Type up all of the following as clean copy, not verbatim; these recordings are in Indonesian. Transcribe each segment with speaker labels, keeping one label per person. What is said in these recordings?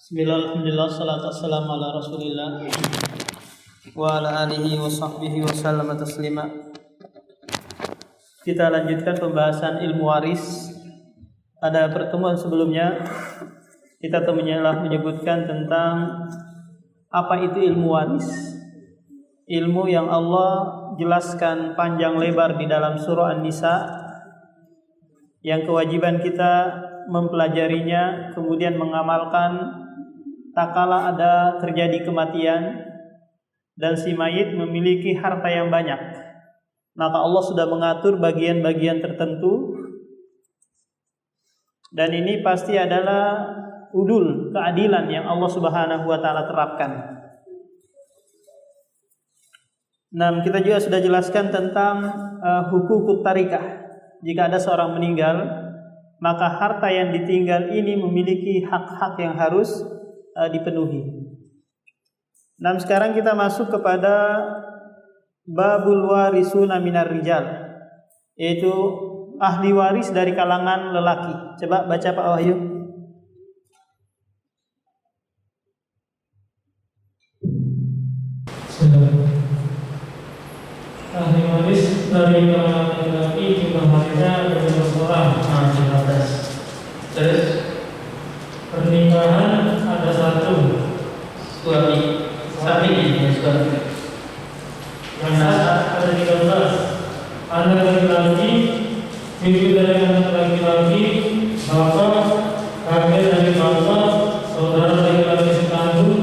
Speaker 1: Bismillah, alhamdulillah, salatu wassalamu ala rasulillah wa ala alihi wa sahbihi wa sallama taslima. Kita lanjutkan pembahasan ilmu waris. Pada pertemuan sebelumnya kita telah menyebutkan tentang apa itu ilmu waris. Ilmu yang Allah jelaskan panjang lebar di dalam surah An-Nisa, yang kewajiban kita mempelajarinya kemudian mengamalkan tak kala ada terjadi kematian dan si mayit memiliki harta yang banyak, maka Allah sudah mengatur bagian-bagian tertentu, dan ini pasti adalah udul, keadilan yang Allah Subhanahu wa taala terapkan. Nah, kita juga sudah jelaskan tentang hukukut tarikah. Jika ada seorang meninggal, maka harta yang ditinggal ini memiliki hak-hak yang harus dipenuhi. Nah, sekarang kita masuk kepada babul warisuna minar rijal, yaitu ahli waris dari kalangan lelaki. Coba baca Pak Wahyu.
Speaker 2: Ahli waris dari kalangan laki-laki jumlahnya ada 12 orang. 15. Terus pernikahan ada satu,
Speaker 1: Suami ini suami.
Speaker 2: yang sah ada 13. Anak laki-laki, ibu dari anak laki-laki, bapak, kakek dari bapak, saudara laki-laki sekandung,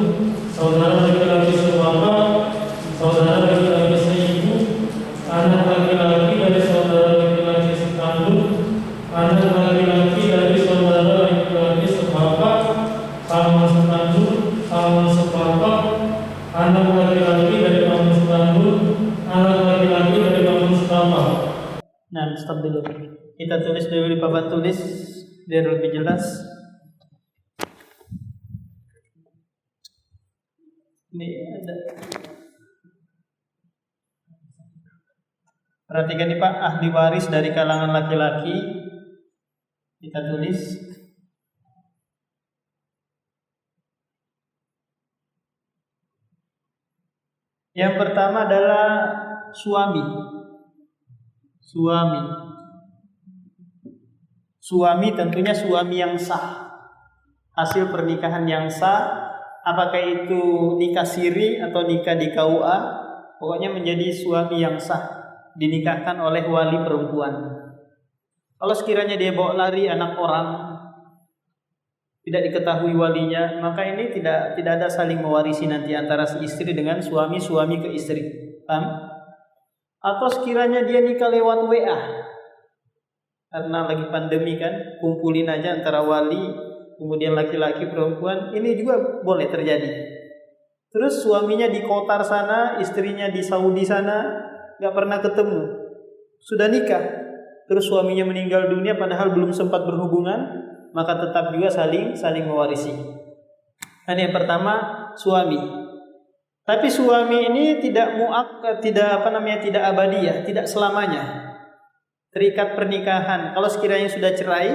Speaker 2: saudara laki-laki sebapak, saudara laki-laki seibu, anak laki-laki dari saudara laki-laki sekandung, anak laki-laki dari saudara laki-laki sebapak, paman sekandung, paman sebapak, anak laki-laki dari paman sekandung, anak laki-laki dari paman sebapak.
Speaker 1: Nah, stop dulu. Kita tulis dulu di papan tulis biar lebih jelas. Ini ada. Perhatikan nih Pak, ahli waris dari kalangan laki-laki. Kita tulis. Yang pertama adalah suami. Suami tentunya suami yang sah, hasil pernikahan yang sah, apakah itu nikah siri atau nikah di KUA, pokoknya menjadi suami yang sah, dinikahkan oleh wali perempuan. Kalau sekiranya dia bawa lari anak orang, tidak diketahui walinya, maka ini tidak ada saling mewarisi nanti antara si istri dengan suami ke istri. Paham? Atau sekiranya dia nikah lewat WA, karena lagi pandemi kan, kumpulin aja antara wali, kemudian laki-laki perempuan, ini juga boleh terjadi. Terus suaminya di Qatar sana, istrinya di Saudi sana, gak pernah ketemu, sudah nikah, terus suaminya meninggal dunia padahal belum sempat berhubungan, maka tetap juga saling mewarisi. Ini yang pertama, suami. Tapi suami ini tidak abadi ya, tidak selamanya terikat pernikahan. Kalau sekiranya sudah cerai,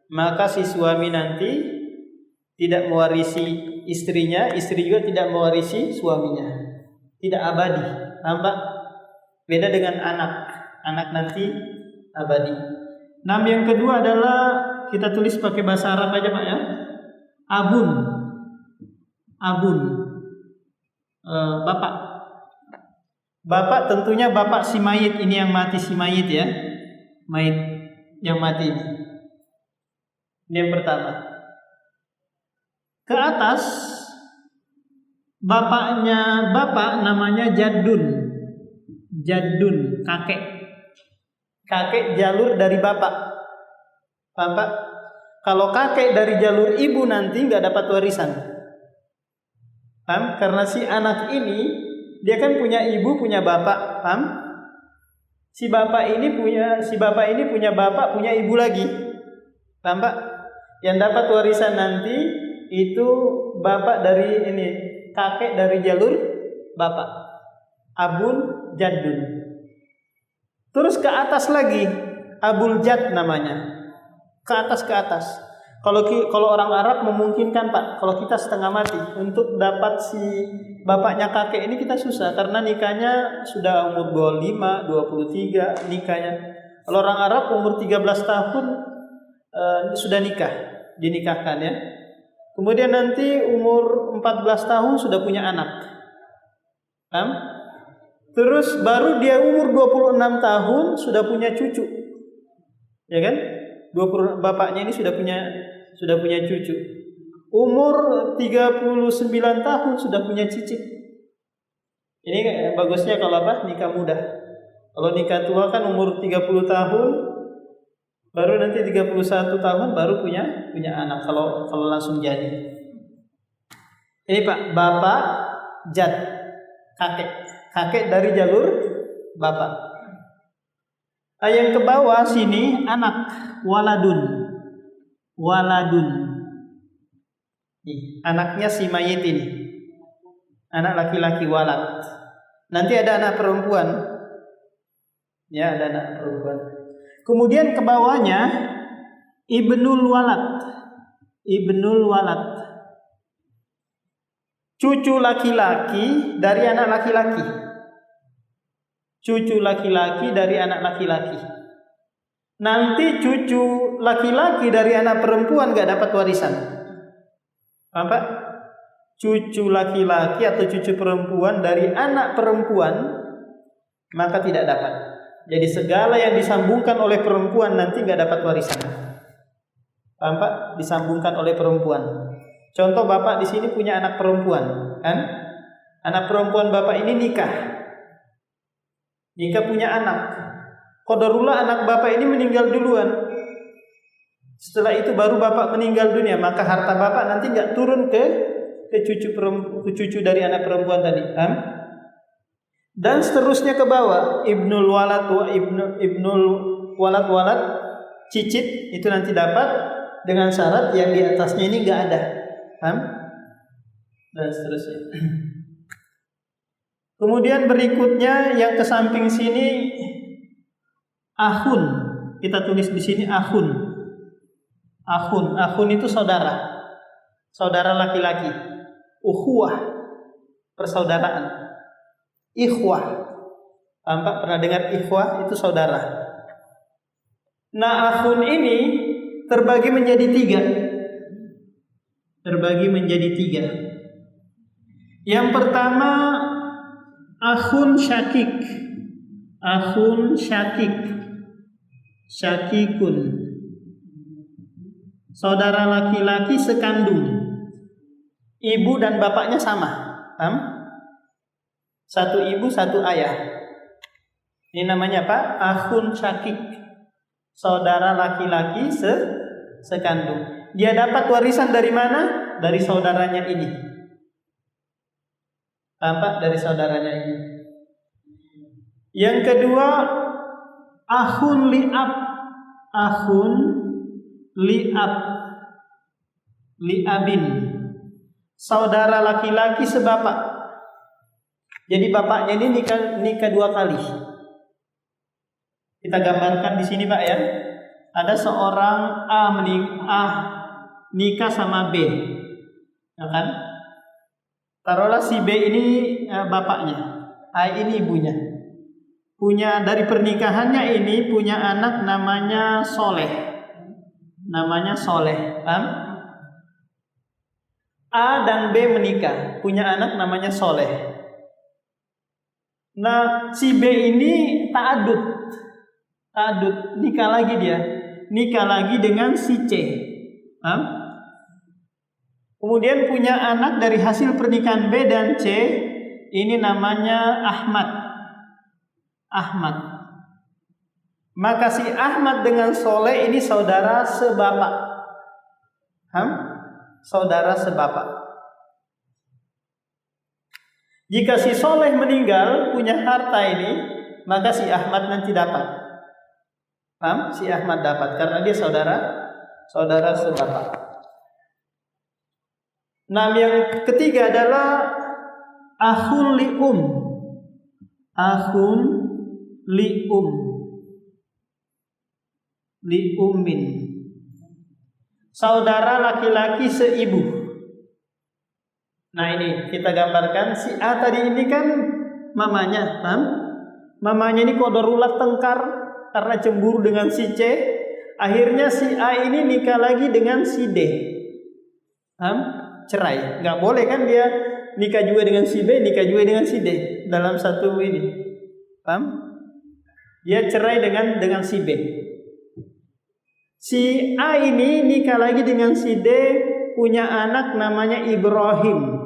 Speaker 1: maka si suami nanti tidak mewarisi istrinya, istri juga tidak mewarisi suaminya. Tidak abadi. Nampak? Beda dengan anak nanti abadi. Nah, yang kedua adalah kita tulis pakai bahasa Arab aja Pak ya. Abun. Bapak tentunya bapak si mayit ini yang mati, si mayit ya. Mayit yang mati ini. Ini yang pertama. Ke atas bapaknya bapak namanya jaddun, kakek jalur dari bapak. Bapak, kalau kakek dari jalur ibu nanti nggak dapat warisan. Paham? Karena si anak ini dia kan punya ibu, punya bapak, paham? Si bapak ini punya bapak, punya ibu lagi. Paham Pak? Yang dapat warisan nanti itu bapak dari ini, kakek dari jalur bapak. Abun jaddun. Terus ke atas lagi, abul jad namanya. Ke atas. Kalau orang Arab memungkinkan Pak, kalau kita setengah mati untuk dapat si bapaknya kakek ini kita susah karena nikahnya sudah umur 25, 23 nikahnya. Kalau orang Arab umur 13 tahun sudah dinikahkan ya. Kemudian nanti umur 14 tahun sudah punya anak. Terus baru dia umur 26 tahun sudah punya cucu. Ya kan? Bapaknya ini sudah punya cucu. Umur 39 tahun sudah punya cicit. Ini bagusnya kalau nikah muda. Kalau nikah tua kan umur 30 tahun, baru nanti 31 tahun baru punya anak kalau langsung jadi. Ini Pak, bapak jad, kakek dari jalur bapak. Yang ke bawah sini anak, waladun. Nih, anaknya si mayit ini. Anak laki-laki walad. Nanti ada anak perempuan. Ya, ada anak perempuan. Kemudian ke bawahnya ibnul walad. Cucu laki-laki dari anak laki-laki. Cucu laki-laki dari anak laki-laki. Nanti cucu laki-laki dari anak perempuan gak dapat warisan. Paham Pak? Cucu laki-laki atau cucu perempuan dari anak perempuan maka tidak dapat. Jadi segala yang disambungkan oleh perempuan nanti gak dapat warisan. Paham Pak? Disambungkan oleh perempuan. Contoh bapak di sini punya anak perempuan, kan? Anak perempuan bapak ini nikah punya anak. Qadarullah anak bapak ini meninggal duluan. Setelah itu baru bapak meninggal dunia, maka harta bapak nanti nggak turun ke cucu dari anak perempuan tadi. Dan seterusnya ke bawah, ibnul walad cicit itu nanti dapat dengan syarat yang di atasnya ini nggak ada. Dan seterusnya. Kemudian berikutnya yang ke samping sini akhun. Kita tulis di sini akhun. Akhun itu saudara. Saudara laki-laki. Ukhuwah, persaudaraan. Ikhwah. Pak pernah dengar ikhwah? Itu saudara. Nah, akhun ini terbagi menjadi tiga. Yang pertama akhun syakikun, saudara laki-laki sekandung, ibu dan bapaknya sama, satu ibu satu ayah. Ini namanya apa? Akhun syakik, saudara laki-laki sekandung. Dia dapat warisan dari mana? Dari saudaranya ini. Dari saudaranya ini. Yang kedua akhun liabin, saudara laki-laki sebapak. Jadi bapaknya ini nikah 2 kali. Kita gambarkan di sini Pak ya. Ada seorang A nikah sama B, ya kan? Taruhlah si B ini bapaknya, A ini ibunya. Punya dari pernikahannya ini punya anak namanya Soleh. A dan B menikah, punya anak namanya Soleh. Nah, si B ini ta'adud, nikah lagi dengan si C. Kemudian punya anak dari hasil pernikahan B dan C, ini namanya Ahmad. Maka si Ahmad dengan Soleh ini saudara sebapak. Saudara sebapak. Jika si Soleh meninggal punya harta ini, maka si Ahmad nanti dapat. Si Ahmad dapat karena dia saudara sebapak. Nah, yang ketiga adalah akhun li'ummin, saudara laki-laki seibu. Nah ini kita gambarkan si A tadi ini kan mamanya, paham? Mamanya ini kodarulat tengkar karena cemburu dengan si C. Akhirnya si A ini nikah lagi dengan si D. Paham? Cerai. Nggak boleh kan dia nikah juga dengan si B, nikah juga dengan si D dalam satu ini. Paham? Dia cerai dengan si B. Si A ini nikah lagi dengan si D, punya anak namanya Ibrahim.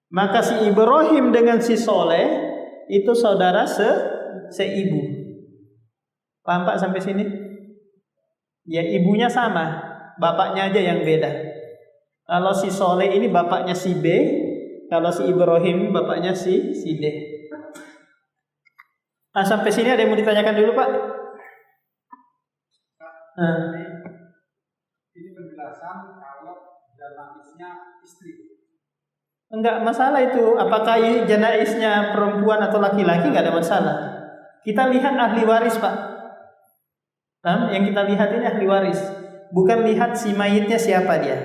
Speaker 1: Maka si Ibrahim dengan si Soleh itu saudara seibu. Paham Pak sampai sini? Ya ibunya sama, bapaknya aja yang beda. Kalau si Soleh ini bapaknya si B, kalau si Ibrahim bapaknya si D. Nah, sampai sini ada yang mau ditanyakan dulu Pak?
Speaker 3: Ini penjelasan kalau janaisnya istri.
Speaker 1: Enggak masalah itu. Apakah janaisnya perempuan atau laki-laki, enggak ada masalah. Kita lihat ahli waris Pak. Yang kita lihat ini ahli waris. Bukan lihat si mayitnya siapa dia.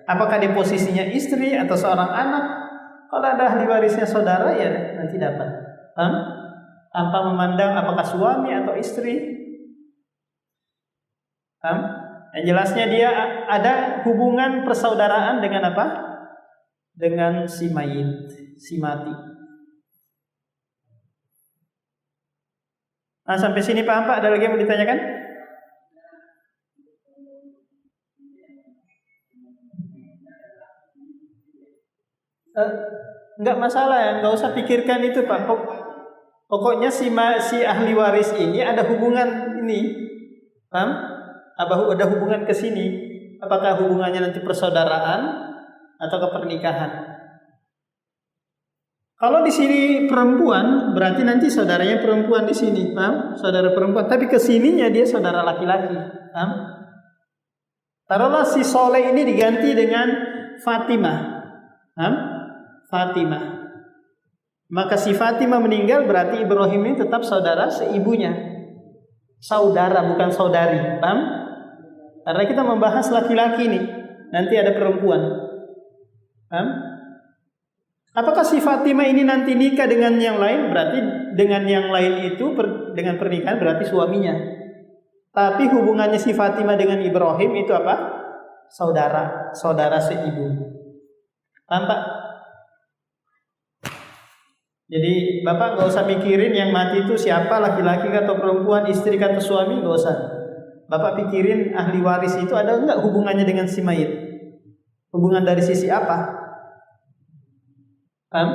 Speaker 1: Apakah dia posisinya istri atau seorang anak. Kalau ada ahli warisnya saudara ya nanti dapat. Tanpa memandang apakah suami atau istri. Yang jelasnya dia ada hubungan persaudaraan dengan apa? Dengan si mayit, si mati. Nah sampai sini paham Pak? Ada lagi yang mau ditanyakan? Enggak masalah ya, enggak usah pikirkan itu Pak. Pokoknya si ahli waris ini ada hubungan ini, paham? Ada hubungan ke sini. Apakah hubungannya nanti persaudaraan atau ke pernikahan? Kalau di sini perempuan, berarti nanti saudaranya perempuan di sini, paham? Saudara perempuan. Tapi ke sininya dia saudara laki-laki, paham? Taruhlah si Soleh ini diganti dengan Fatimah, paham? Fatimah. Maka si Fatimah meninggal berarti Ibrahim ini tetap saudara seibunya. Saudara bukan saudari, paham? Karena kita membahas laki-laki nih, nanti ada perempuan. Paham? Apakah si Fatimah ini nanti nikah dengan yang lain? Berarti dengan yang lain itu dengan pernikahan berarti suaminya. Tapi hubungannya si Fatimah dengan Ibrahim itu apa? Saudara seibu. Paham Pak? Jadi Bapak nggak usah mikirin yang mati itu siapa, laki-laki atau perempuan, istri atau suami, nggak usah. Bapak pikirin ahli waris itu ada nggak hubungannya dengan si mayit? Hubungan dari sisi apa? Paham?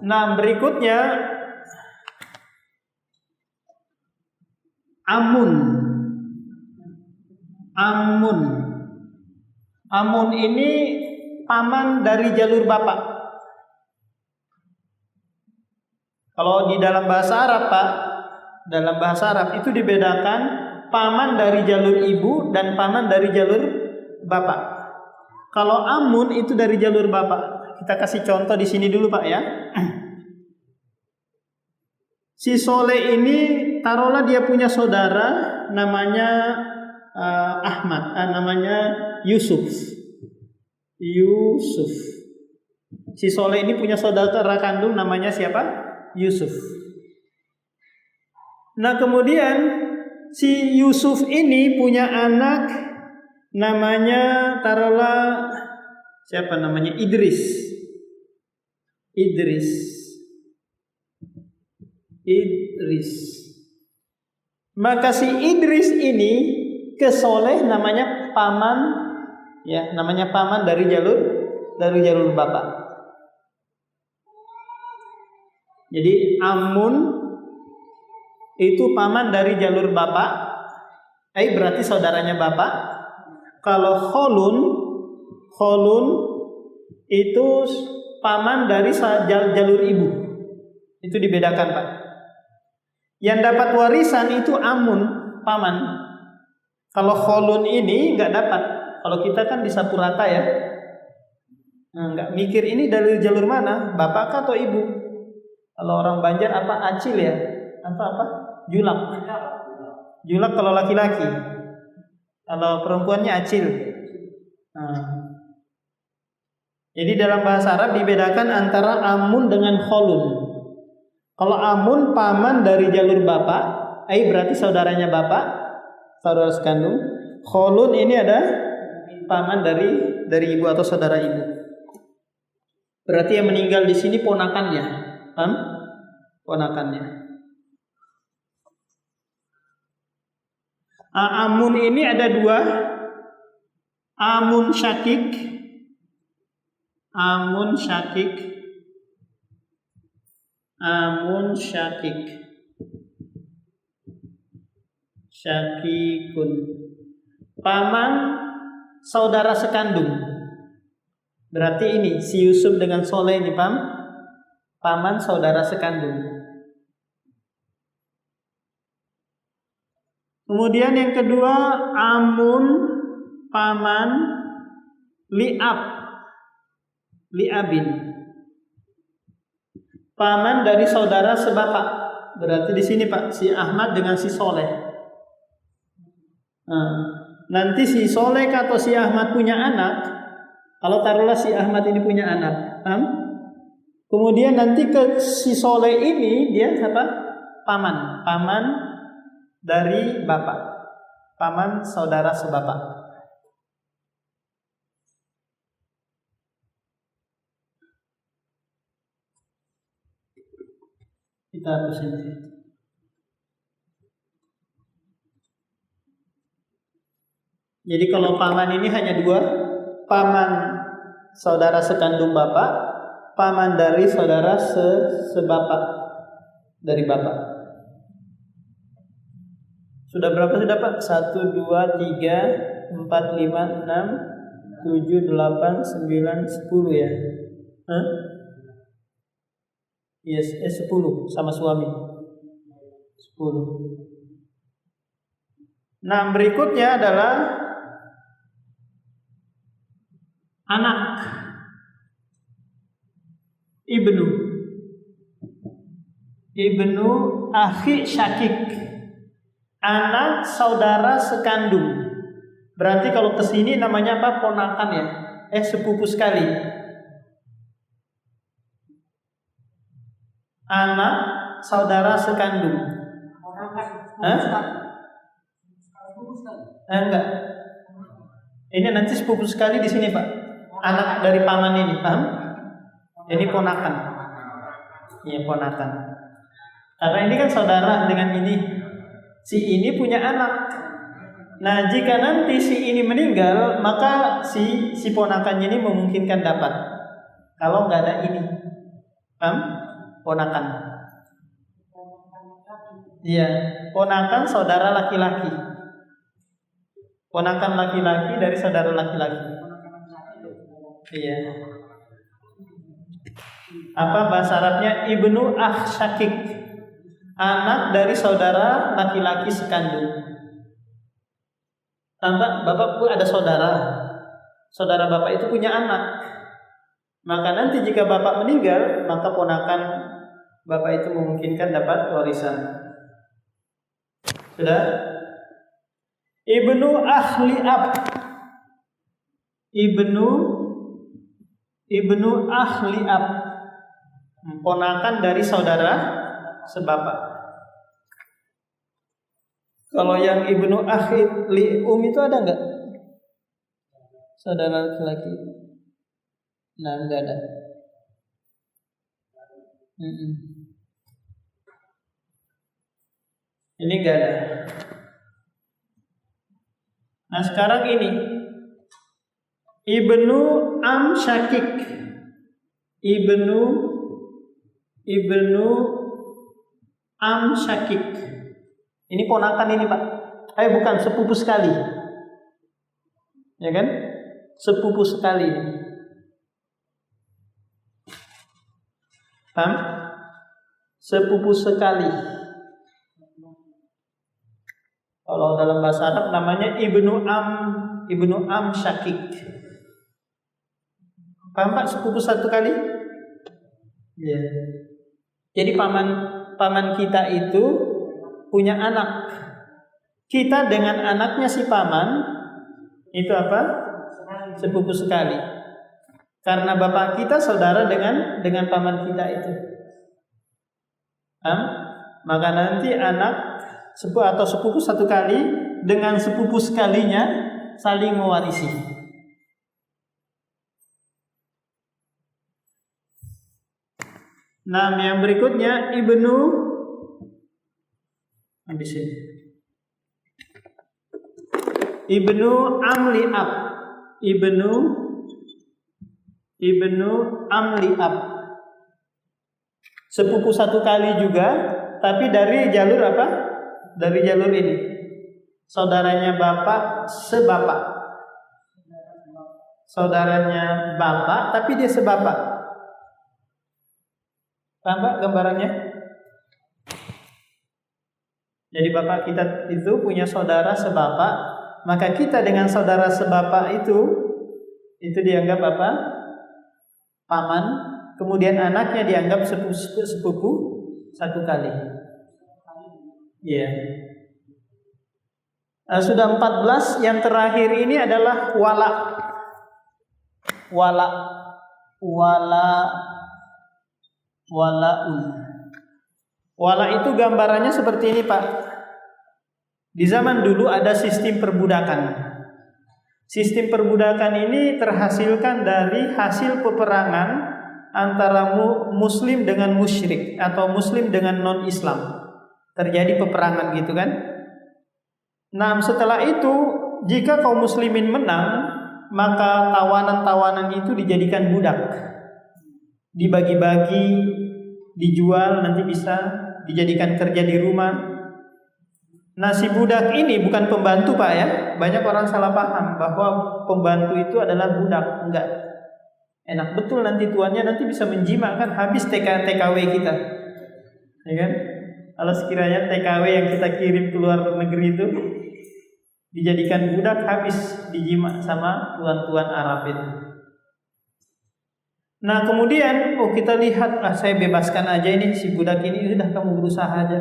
Speaker 1: Nah berikutnya Amun ini paman dari jalur bapak. Kalau di dalam bahasa Arab Pak, dalam bahasa Arab itu dibedakan paman dari jalur ibu dan paman dari jalur bapak. Kalau amun itu dari jalur bapak. Kita kasih contoh di sini dulu Pak ya. Si Soleh ini taruhlah dia punya saudara namanya Ahmad, namanya Yusuf. Si Soleh ini punya saudara kandung namanya siapa? Yusuf. Nah kemudian si Yusuf ini punya anak namanya taruhlah siapa namanya? Idris. Maka si Idris ini ke Soleh namanya paman, ya namanya paman dari jalur bapak. Jadi Amun itu paman dari jalur bapak, berarti saudaranya bapak. Kalau Kholun itu paman dari jalur ibu. Itu dibedakan Pak. Yang dapat warisan itu Amun, paman. Kalau Kholun ini nggak dapat. Kalau kita kan di sapu rata ya. Nggak mikir ini dari jalur mana, bapak atau ibu. Kalau orang Banjar apa acil ya, apa julak. Julak kalau laki-laki, kalau perempuannya acil. Jadi dalam bahasa Arab dibedakan antara amun dengan kholun. Kalau amun paman dari jalur bapak, berarti saudaranya bapak, saudara sekandung. Kholun ini ada paman dari ibu atau saudara ibu. Berarti yang meninggal di sini ponakannya, paham? Ponakannya. Amun ini ada dua, amun syakik, amun syakik, amun syakik, syakikun. Paman saudara sekandung. Berarti ini si Yusuf dengan Soleh ini paman saudara sekandung. Kemudian yang kedua amun paman liabin. Paman dari saudara sebapak. Berarti di sini Pak, si Ahmad dengan si Soleh. Nanti si Soleh atau si Ahmad punya anak. Kalau taruhlah si Ahmad ini punya anak, kemudian nanti ke si Soleh ini dia apa? Paman dari bapak, paman saudara sebapak. Kita hapus ini. Jadi kalau paman ini hanya dua. Paman saudara sekandung bapak, paman dari saudara sebapak dari bapak. Sudah berapa sudah Pak? 1, 2, 3, 4, 5, 6, 7, 8, 9, 10 ya? Yes, 10 sama suami. 10. Nah, berikutnya adalah anak ibnu akhi syakik, anak saudara sekandung. Berarti kalau kesini namanya apa? Ponakan ya, sepupu sekali. Anak saudara sekandung. Enggak. Ini nanti sepupu sekali di sini Pak. Anak dari paman ini, paham? Ini ponakan. Iya, ponakan. Karena ini kan saudara dengan ini. Si ini punya anak. Nah, jika nanti si ini meninggal, maka si ponakannya ini memungkinkan dapat. Kalau nggak ada ini, paham? Ponakan. Iya, ponakan saudara laki-laki. Ponakan laki-laki dari saudara laki-laki. Iya. Apa bahasa Arabnya? Ibnu akh syakik, anak dari saudara laki-laki sekandung. Tambah bapakku ada saudara. Saudara bapak itu punya anak. Maka nanti jika bapak meninggal, maka ponakan bapak itu memungkinkan dapat warisan. Sudah? Ibnu ahli ab. Ibnu ahli ab, ponakan dari saudara sebapak. Kalau yang ibnu akhi li itu ada enggak? Saudara laki-laki. Nah, enggak ada. Ini enggak ada. Nah, sekarang ini Ibnu am syakik. Ibnu am syakik. Ini ponakan ini Pak. Bukan, sepupu sekali. Ya kan? Sepupu sekali. Paham? Sepupu sekali. Kalau dalam bahasa Arab namanya ibnu am syakik. Paham Pak, sepupu satu kali? Ya. Jadi paman kita itu punya anak. Kita dengan anaknya si paman itu apa? Sepupu sekali. Karena bapak kita saudara dengan paman kita itu. Maka nanti anak sepupu atau sepupu satu kali dengan sepupu sekalinya saling mewarisi. Nah, yang berikutnya ibnu habis ini. Ibnu amli ab. Ibnu amli ab. Sepupu satu kali juga, tapi dari jalur apa? Dari jalur ini. Saudaranya bapak sebapak. Saudaranya bapak, tapi dia sebapak. Paham Pak gambarannya? Jadi bapak kita itu punya saudara sebapak, maka kita dengan saudara sebapak itu dianggap apa? Paman. Kemudian anaknya dianggap sepupu satu kali. Iya. Sudah 14. Yang terakhir ini adalah Wala itu gambarannya seperti ini Pak. Di zaman dulu ada sistem perbudakan. Sistem perbudakan ini terhasilkan dari hasil peperangan antara muslim dengan musyrik atau muslim dengan non-Islam. Terjadi peperangan gitu kan. Nah, setelah itu jika kaum muslimin menang, maka tawanan-tawanan itu dijadikan budak. Dibagi-bagi, dijual, nanti bisa dijadikan kerja di rumah. Nah, si budak ini bukan pembantu Pak ya. Banyak orang salah paham bahwa pembantu itu adalah budak. Enggak. Enak betul nanti tuannya nanti bisa menjimak kan, habis TKW kita. Ya kan? Kalau sekiranya TKW yang kita kirim ke luar negeri itu dijadikan budak, habis dijimak sama tuan-tuan Arab itu. Nah kemudian kita lihat, saya bebaskan aja ini si budak ini, sudah kamu berusaha aja.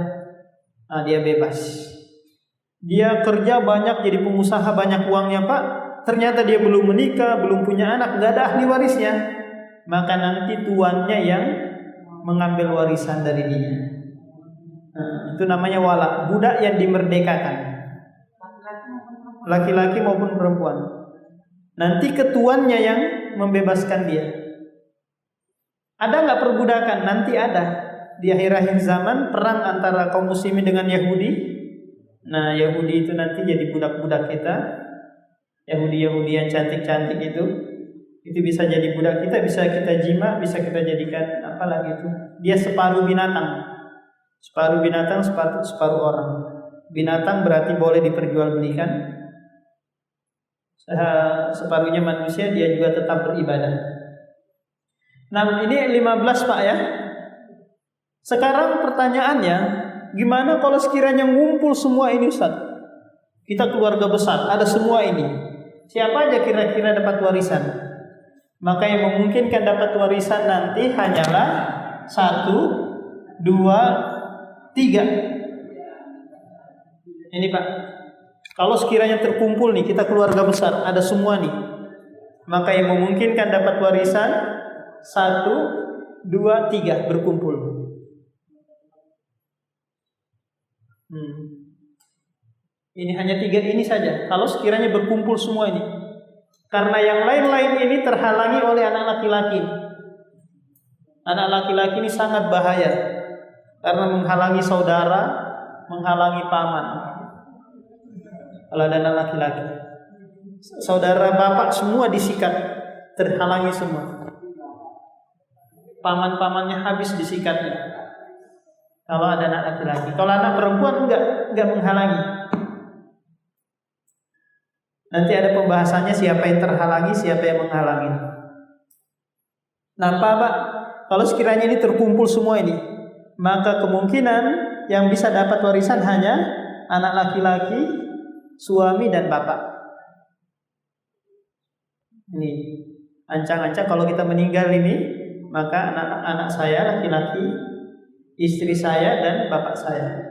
Speaker 1: Nah dia bebas. Dia kerja banyak, jadi pengusaha banyak uangnya Pak. Ternyata dia belum menikah, belum punya anak, nggak ada ahli warisnya. Maka nanti tuannya yang mengambil warisan dari dia. Nah, itu namanya wala, budak yang dimerdekakan. Laki-laki maupun perempuan. Nanti ketuannya yang membebaskan dia. Ada nggak perbudakan? Nanti ada. Di akhir-akhir zaman perang antara kaum muslimin dengan Yahudi. Nah Yahudi itu nanti jadi budak-budak kita. Yahudi yang cantik-cantik itu bisa jadi budak kita, bisa kita jima, bisa kita jadikan apa lagi itu. Dia separuh binatang, separuh orang. Binatang berarti boleh diperjualbelikan. Separuhnya manusia, dia juga tetap beribadah. Nah ini 15 Pak ya. Sekarang pertanyaannya, gimana kalau sekiranya ngumpul semua ini Ustaz? Kita keluarga besar, ada semua ini. Siapa aja kira-kira dapat warisan? Maka yang memungkinkan dapat warisan nanti hanyalah 1, 2, 3. Ini Pak. Kalau sekiranya terkumpul nih, kita keluarga besar, ada semua nih. Maka yang memungkinkan dapat warisan 1, 2, 3 berkumpul. Ini hanya 3 ini saja. Kalau sekiranya berkumpul semua ini, karena yang lain-lain ini terhalangi oleh anak laki-laki. Anak laki-laki ini sangat bahaya karena menghalangi saudara, menghalangi paman. Kalau ada anak laki-laki, saudara bapak semua disikat, terhalangi semua. Paman-pamannya habis disikatnya. Kalau ada anak laki-laki, kalau anak perempuan enggak menghalangi. Nanti ada pembahasannya siapa yang terhalangi, siapa yang menghalangi. Nah, Pak, kalau sekiranya ini terkumpul semua ini, maka kemungkinan yang bisa dapat warisan hanya anak laki-laki, suami dan bapak. Ini Ancang-ancang kalau kita meninggal ini, maka anak-anak saya laki-laki, istri saya dan bapak saya.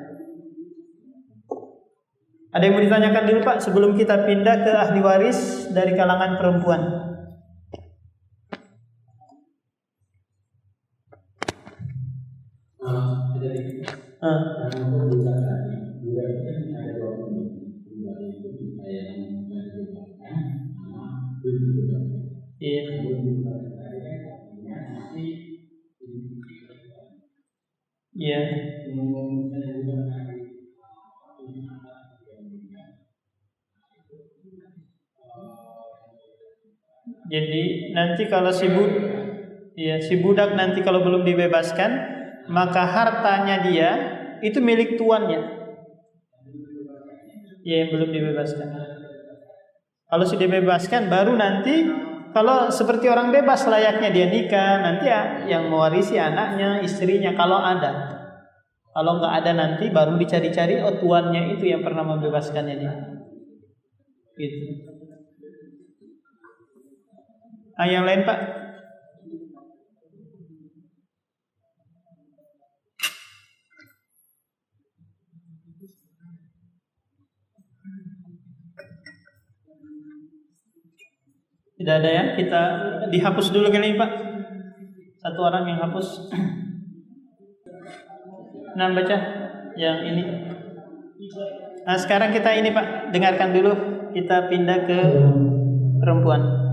Speaker 1: Ada yang mau ditanyakan dulu Pak sebelum kita pindah ke ahli waris dari kalangan perempuan? Iya. Jadi nanti kalau si budak nanti kalau belum dibebaskan, maka hartanya dia itu milik tuannya. Ya, yang belum dibebaskan. Kalau sudah dibebaskan baru nanti, kalau seperti orang bebas layaknya dia nikah, nanti ya yang mewarisi anaknya, istrinya kalau ada. Kalau nggak ada nanti baru dicari-cari tuannya itu yang pernah membebaskannya dia. Gitu. Yang lain Pak? Tidak ada ya? Kita dihapus dulu kali Pak. Satu orang yang hapus. Nah baca yang ini. Nah sekarang kita ini Pak, dengarkan dulu. Kita pindah ke perempuan.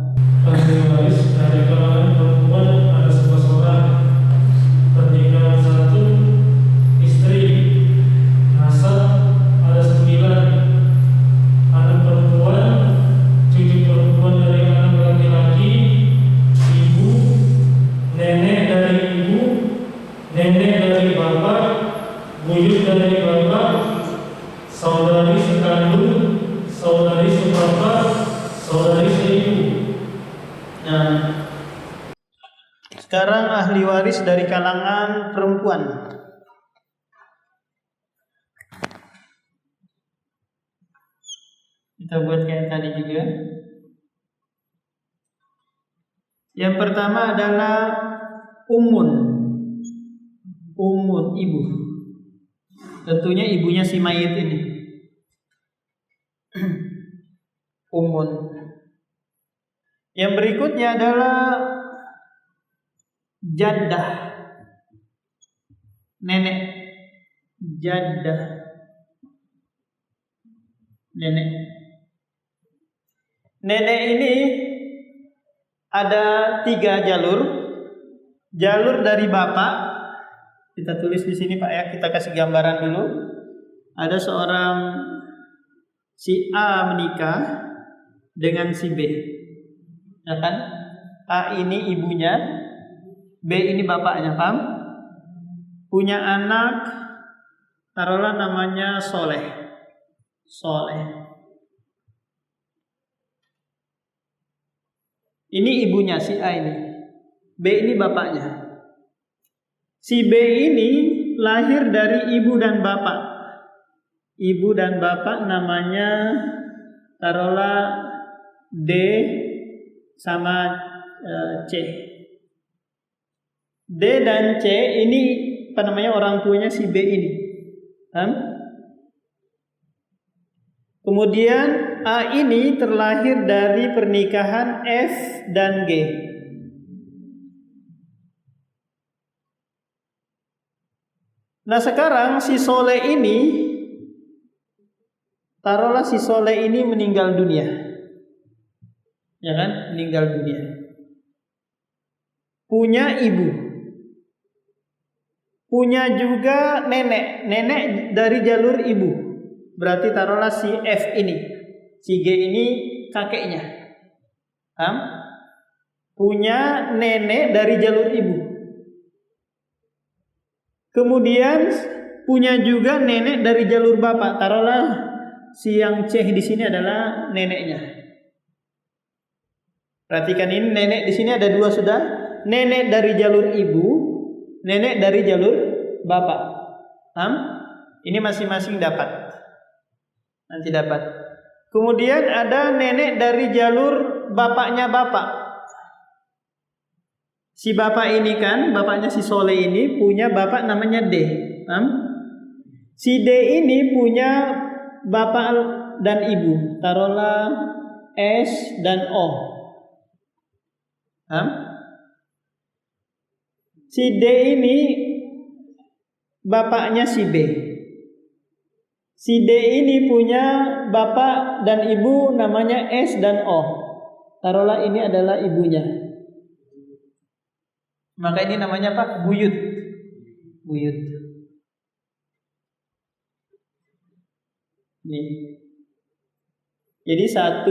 Speaker 2: Ahli waris dari kalangan perempuan ada 11 orang, pernikahan 1, istri, nasab ada 9, anak perempuan, cucu perempuan dari anak laki-laki, ibu, nenek dari ibu, nenek dari bapak, buyut dari bapak, saudari sekandung, saudari sebapak, saudari seibu.
Speaker 1: Nah, sekarang ahli waris dari kalangan perempuan. Kita buat kayak tadi juga. Yang pertama adalah ummun, ibu. Tentunya ibunya si mayit ini. Ummun. Yang berikutnya adalah jaddah, nenek. Jaddah, nenek. Nenek ini ada 3 jalur. Jalur dari bapak, kita tulis di sini Pak ya, kita kasih gambaran dulu. Ada seorang si A menikah dengan si B. Ya kan? A ini ibunya, B ini bapaknya, paham? Punya anak, taruhlah namanya Soleh. Ini ibunya si A ini. B ini bapaknya. Si B ini lahir dari ibu dan bapak. Ibu dan bapak namanya taruhlah D sama C. D dan C ini apa namanya orang tuanya si B ini. Kemudian A ini terlahir dari pernikahan F dan G. Nah sekarang si Soleh ini, taruhlah si Soleh ini meninggal dunia. Ya kan, meninggal dunia. Punya ibu, punya juga nenek dari jalur ibu. Berarti taruhlah si F ini, si G ini kakeknya. Punya nenek dari jalur ibu. Kemudian punya juga nenek dari jalur bapak. Taruhlah si yang C di sini adalah neneknya. Perhatikan ini nenek di sini ada 2 sudah. Nenek dari jalur ibu, nenek dari jalur bapak. Ini masing-masing dapat. Nanti dapat. Kemudian ada nenek dari jalur bapaknya bapak. Si bapak ini kan, bapaknya si Soleh ini punya bapak namanya D. Si D ini punya bapak dan ibu. Taruhlah S dan O. Si D ini bapaknya si B. Si D ini punya bapak dan ibu namanya S dan O. Taruhlah ini adalah ibunya. Maka ini namanya apa? Buyut. Buyut. Nih. Jadi 1,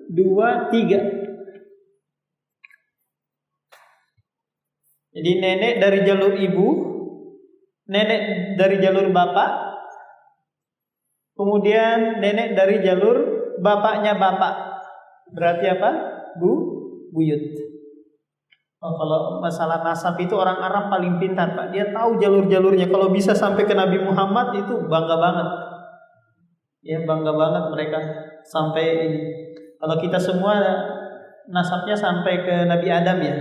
Speaker 1: 2, 3. Jadi nenek dari jalur ibu, nenek dari jalur bapak, kemudian nenek dari jalur bapaknya bapak. Berarti apa? Buyut. Oh, kalau masalah nasab itu orang Arab paling pintar, Pak. Dia tahu jalur-jalurnya. Kalau bisa sampai ke Nabi Muhammad itu bangga banget. Ya, bangga banget mereka sampai ini. Kalau kita semua nasabnya sampai ke Nabi Adam ya.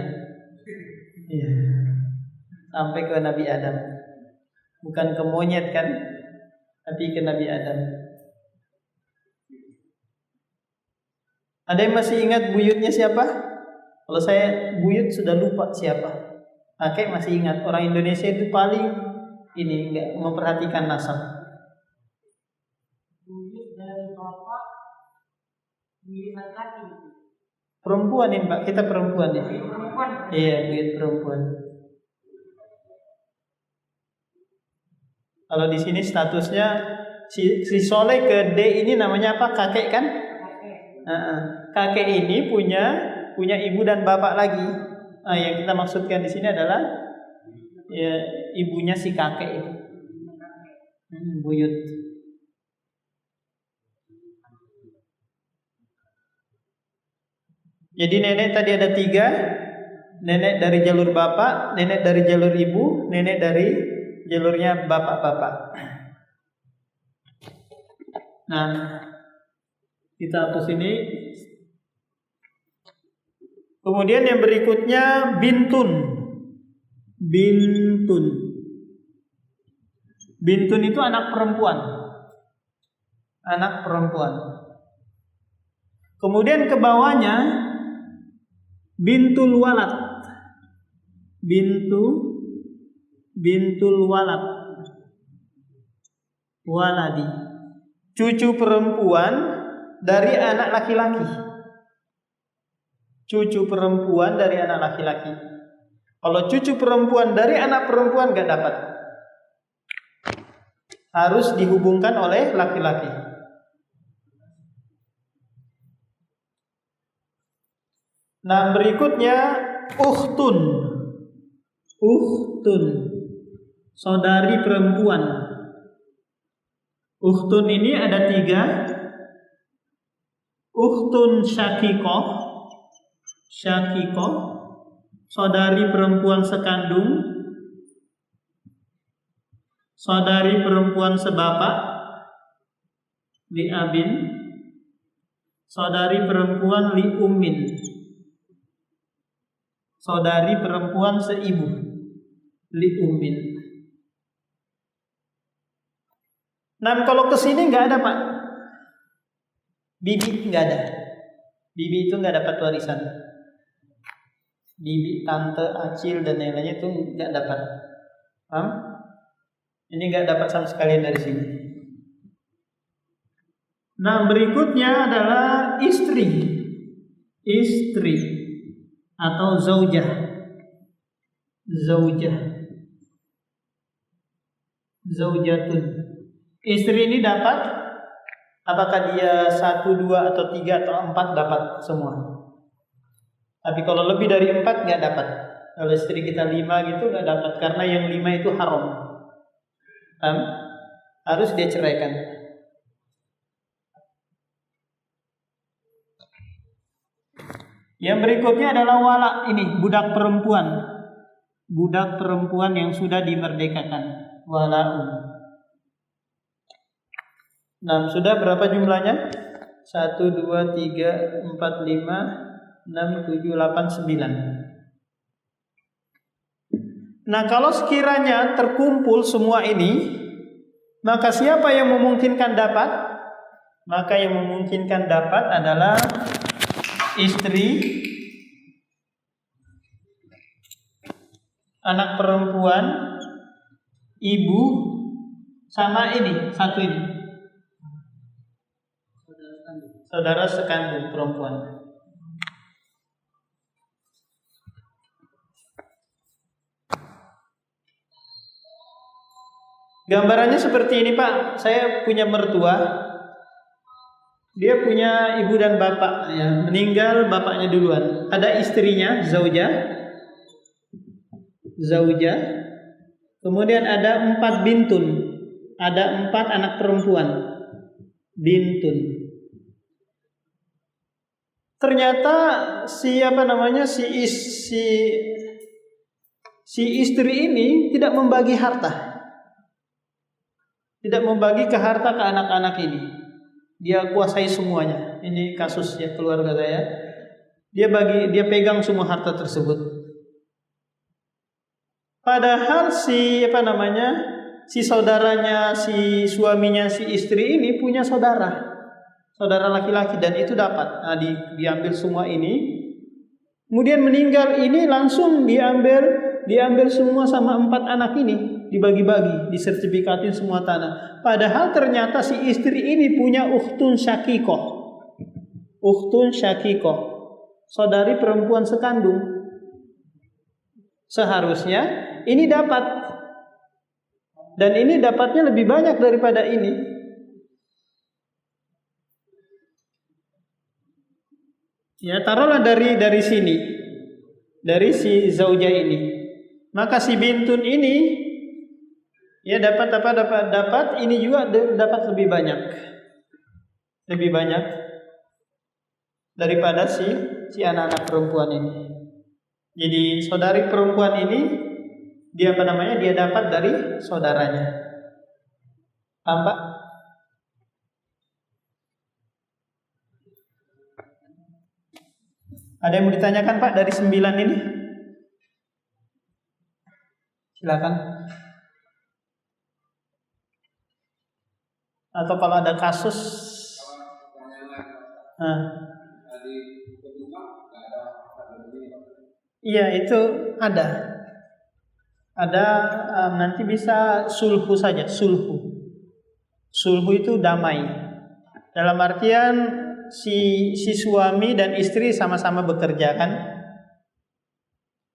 Speaker 1: Iya. Sampai ke Nabi Adam. Bukan ke monyet kan, tapi ke Nabi Adam. Ada yang masih ingat buyutnya siapa? Kalau saya buyut sudah lupa siapa. Kakek masih ingat. Orang Indonesia itu paling ini enggak memperhatikan nasab.
Speaker 4: Buyut dari bapak, buyut laki-laki.
Speaker 1: Perempuan ini Pak, kita perempuan ya.
Speaker 4: Perempuan.
Speaker 1: Iya, buyut perempuan. Kalau di sini statusnya si Soleh ke D ini namanya apa? Kakek kan? Kakek ini punya ibu dan bapak lagi. Yang kita maksudkan di sini adalah ya, ibunya si kakek itu. Buyut. Jadi nenek tadi ada 3. Nenek dari jalur bapak, nenek dari jalur ibu, nenek dari jalurnya bapak-bapak. Nah, kita hapus ini. Kemudian yang berikutnya bintun. Bintun. Bintun itu anak perempuan. Anak perempuan. Kemudian ke bawahnya bintul walad. Bintul walad. Waladi. Cucu perempuan dari anak laki-laki. Cucu perempuan dari anak laki-laki. Kalau cucu perempuan dari anak perempuan gak dapat. Harus dihubungkan oleh laki-laki. Nah, berikutnya ukhtun. Ukhtun. Saudari perempuan. Ukhtun ini ada 3. Ukhtun syakikoh. Syakikoh, saudari perempuan sekandung, saudari perempuan sebapak, li abin, saudari perempuan li ummin, saudari perempuan seibu, li ummin. Nah, kalau kesini nggak ada Pak, bibi nggak ada, bibi itu nggak dapat warisan. Bibi, tante, acil dan lain-lainnya itu nggak dapat. Ini nggak dapat sama sekali dari sini. Nah, berikutnya adalah istri. Istri atau zaujah. Zaujah. Zaujatun. Istri ini dapat, apakah dia 1, 2 atau 3 atau 4 dapat semua. Tapi kalau lebih dari 4 nggak dapat. Kalau istri kita 5 gitu nggak dapat, karena yang 5 itu haram. Harus dia ceraikan. Yang berikutnya adalah wala, ini budak perempuan. Budak perempuan yang sudah dimerdekakan. Wala'un. Nah, sudah berapa jumlahnya? 1, 2, 3, 4, 5, 6, 7, 8, 9. Nah, kalau sekiranya terkumpul semua ini, maka siapa yang memungkinkan dapat? Maka yang memungkinkan dapat adalah istri, anak perempuan, ibu, sama ini, satu ini, saudara sekandung perempuan. Gambarannya seperti ini, Pak. Saya punya mertua. Dia punya ibu dan bapak, ya. Meninggal bapaknya duluan. Ada istrinya, zaujah. Kemudian ada 4 bintun. Ada 4 anak perempuan. Bintun. Ternyata si istri ini tidak membagi harta. Tidak membagi ke harta ke anak-anak ini. Dia kuasai semuanya. Ini kasus ya keluarga saya. Dia pegang semua harta tersebut. Padahal si saudaranya, si suaminya, si istri ini punya saudara laki-laki, dan itu dapat. Nah, diambil semua ini. Kemudian meninggal ini langsung diambil semua sama 4 anak ini. Dibagi-bagi, disertifikatin semua tanah. Padahal ternyata si istri ini punya ukhtun syakikoh, saudari perempuan sekandung. Seharusnya ini dapat, dan ini dapatnya lebih banyak daripada ini. Ya, taruhlah dari sini, dari si zaujah ini, maka si bintun ini ya dapat ini juga dapat lebih banyak daripada si anak-anak perempuan ini. Jadi saudari perempuan ini dia dapat dari saudaranya. Paham, Pak? Ada yang mau ditanyakan, Pak, dari 9 ini? Silakan. Atau kalau ada kasus, iya itu ada, nanti bisa sulhu saja. Sulhu itu damai. Dalam artian si suami dan istri sama-sama bekerja, kan?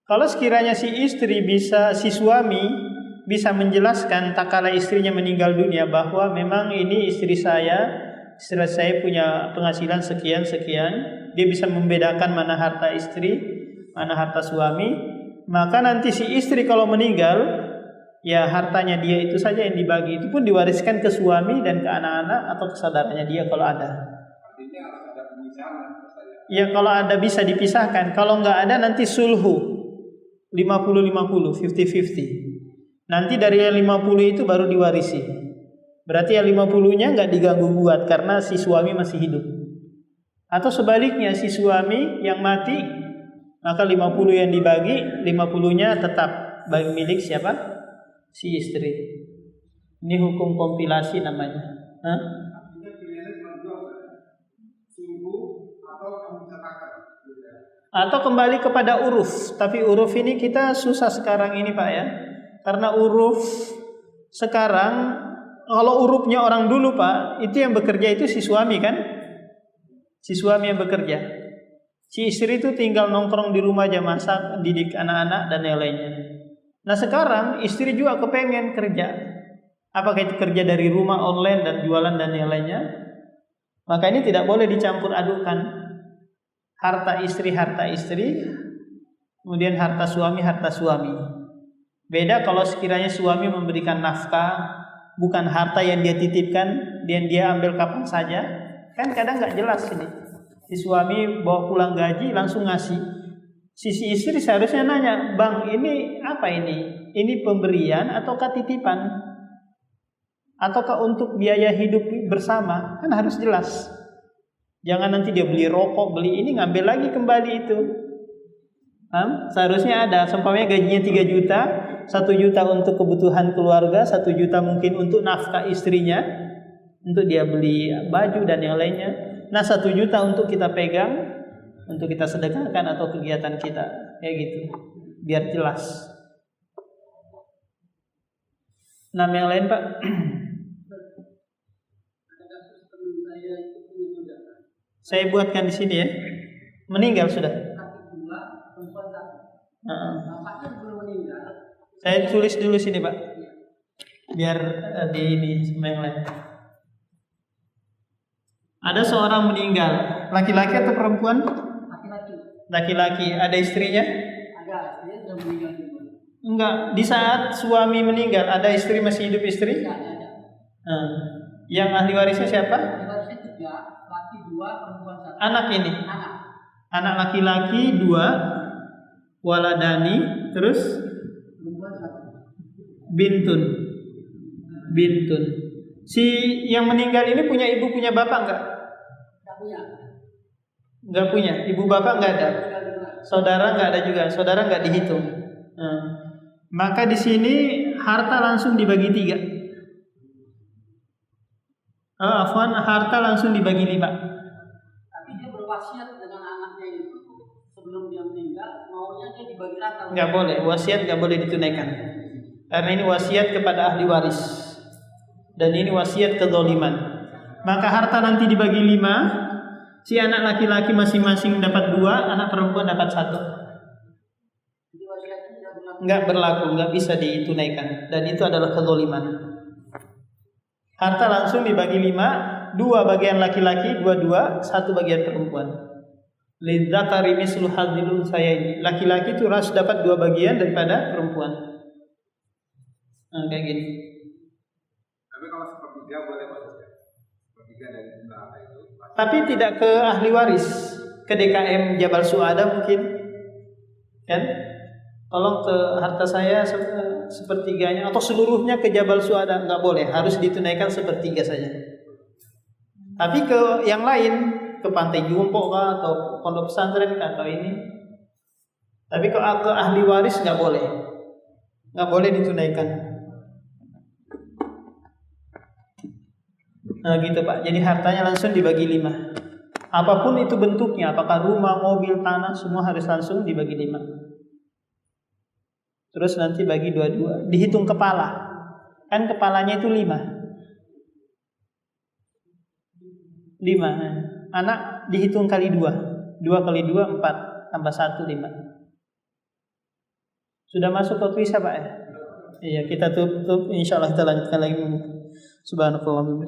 Speaker 1: Kalau sekiranya si suami bisa menjelaskan tak kala istrinya meninggal dunia bahwa memang ini istri saya punya penghasilan sekian, dia bisa membedakan mana harta istri, mana harta suami, maka nanti si istri kalau meninggal, ya hartanya dia itu saja yang dibagi, itu pun diwariskan ke suami dan ke anak-anak atau ke saudaranya dia kalau ada.
Speaker 3: Artinya harus ada pemisahan.
Speaker 1: Ya kalau ada bisa dipisahkan, kalau nggak ada nanti sulhu 50-50, 50-50. Nanti dari yang 50 itu baru diwarisi. Berarti yang 50-nya nggak diganggu gugat karena si suami masih hidup. Atau sebaliknya si suami yang mati, maka 50 yang dibagi, 50-nya tetap bagi milik siapa? Si istri. Ini hukum kompilasi namanya.
Speaker 3: Artinya pilihannya cuma 2, sulhu atau memisahkan.
Speaker 1: Atau kembali kepada uruf. Tapi uruf ini kita susah sekarang ini, Pak, ya. Karena uruf sekarang, kalau urufnya orang dulu, Pak, itu yang bekerja itu si suami, kan? Si suami yang bekerja. Si istri itu tinggal nongkrong di rumah aja, masak, didik anak-anak dan yang lainnya. Nah sekarang istri juga kepengen kerja. Apakah itu kerja dari rumah, online dan jualan dan yang lainnya? Maka ini tidak boleh dicampur adukan. Harta istri, kemudian harta suami. Beda kalau sekiranya suami memberikan nafkah, bukan harta yang dia titipkan, dan dia ambil kapan saja. Kan kadang nggak jelas ini. Si suami bawa pulang gaji langsung ngasih. Si istri seharusnya nanya, "Bang, ini apa ini? Ini pemberian ataukah titipan? Ataukah untuk biaya hidup bersama?" Kan harus jelas. Jangan nanti dia beli rokok, beli ini, ngambil lagi kembali itu. Paham? Seharusnya ada, seumpamanya gajinya 3 juta, 1 juta untuk kebutuhan keluarga, 1 juta mungkin untuk nafkah istrinya, untuk dia beli baju dan yang lainnya. Nah 1 juta untuk kita pegang, untuk kita sedekahkan atau kegiatan kita, kayak gitu, biar jelas. Nah yang lain Pak. Saya buatkan di sini ya. Meninggal sudah. Saya tulis dulu sini Pak, biar di ini sama yang lain. Ada seorang meninggal, laki-laki atau perempuan?
Speaker 4: Laki-laki.
Speaker 1: Laki-laki. Ada istrinya?
Speaker 4: Ada, dia sudah meninggal juga.
Speaker 1: Enggak. Di saat suami meninggal, ada istri masih hidup istri?
Speaker 4: Tidak ada.
Speaker 1: Yang ahli warisnya siapa?
Speaker 4: Ahli warisnya 3, laki 2, perempuan 1.
Speaker 1: Anak ini.
Speaker 4: Anak.
Speaker 1: Anak laki-laki 2, waladani, terus
Speaker 4: Perempuan 1.
Speaker 1: bintun. Si yang meninggal ini punya ibu punya bapak enggak?
Speaker 4: Tidak punya.
Speaker 1: Enggak punya. Ibu bapak enggak ada.
Speaker 4: Tinggal juga.
Speaker 1: Saudara enggak ada juga. Saudara enggak dihitung. Maka di sini harta langsung dibagi 3. Harta langsung dibagi 5.
Speaker 4: Tapi dia berwasiat dengan anaknya itu sebelum dia meninggal, maunya dia dibagi rata.
Speaker 1: Enggak boleh. Wasiat enggak boleh ditunaikan. Karena ini wasiat kepada ahli waris. Dan ini wasiat kezaliman. Maka harta nanti dibagi 5. Si anak laki-laki masing-masing dapat 2, anak perempuan dapat 1.
Speaker 4: Jadi wasiatnya tidak berlaku.
Speaker 1: Enggak berlaku, enggak bisa ditunaikan. Dan itu adalah kezaliman. Harta langsung dibagi 5, 2 bagian laki-laki, 2, 1 bagian perempuan. Lidzakari mislu hadzil unsayyaini. Laki-laki itu harus dapat 2 bagian daripada perempuan. Kayak gini.
Speaker 3: Tapi kalau sepertiga boleh maksudnya. Sepertiga dari jumlah apa itu.
Speaker 1: Tapi tidak ke ahli waris, ke DKM Jabal Suada mungkin, kan? Tolong ke harta saya sepertiganya atau seluruhnya ke Jabal Suada, nggak boleh, harus ditunaikan sepertiga saja. Tapi ke yang lain, ke Pantai Jumpo kah, atau pondok pesantren kah, atau ini. Tapi ke ahli waris nggak boleh ditunaikan. Nah gitu Pak, jadi hartanya langsung dibagi 5. Apapun itu bentuknya, apakah rumah, mobil, tanah, semua harus langsung dibagi 5. Terus nanti bagi 2, dihitung kepala. Kan kepalanya itu 5. Anak dihitung kali 2. 2 kali 2, 4. Tambah 1, 5. Sudah masuk waktu Isya Pak ya? Iya, kita tutup. InsyaAllah kita lanjutkan lagi. Subhanallah.